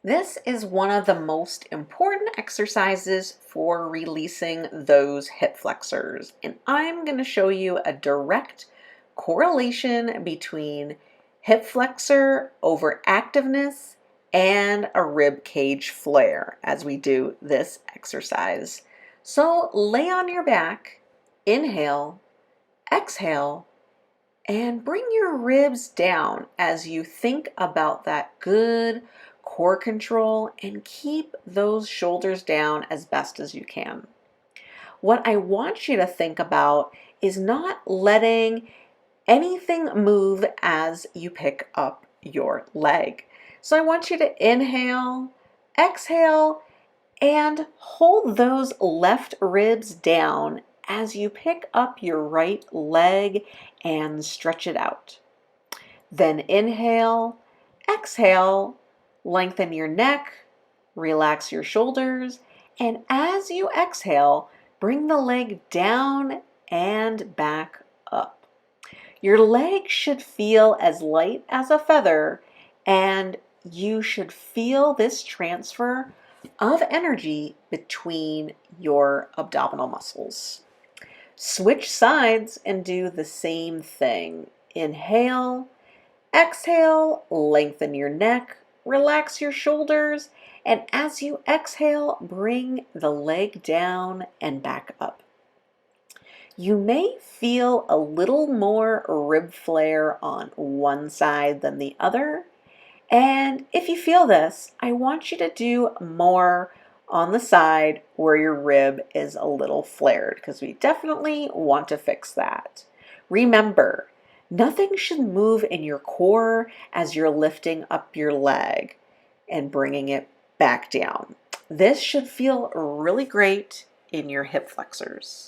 This is one of the most important exercises for releasing those hip flexors, and I'm going to show you a direct correlation between hip flexor overactiveness and a rib cage flare as we do this exercise. So lay on your back, inhale, exhale, and bring your ribs down as you think about that good core control and keep those shoulders down as best as you can. What I want you to think about is not letting anything move as you pick up your leg. So I want you to inhale, exhale, and hold those left ribs down as you pick up your right leg and stretch it out. Then inhale, exhale, lengthen your neck, relax your shoulders, and as you exhale, bring the leg down and back up. Your leg should feel as light as a feather, and you should feel this transfer of energy between your abdominal muscles. Switch sides and do the same thing. Inhale, exhale, lengthen your neck, relax your shoulders, and as you exhale, bring the leg down and back up. You may feel a little more rib flare on one side than the other. And if you feel this, I want you to do more on the side where your rib is a little flared because we definitely want to fix that. Remember, nothing should move in your core as you're lifting up your leg and bringing it back down. This should feel really great in your hip flexors.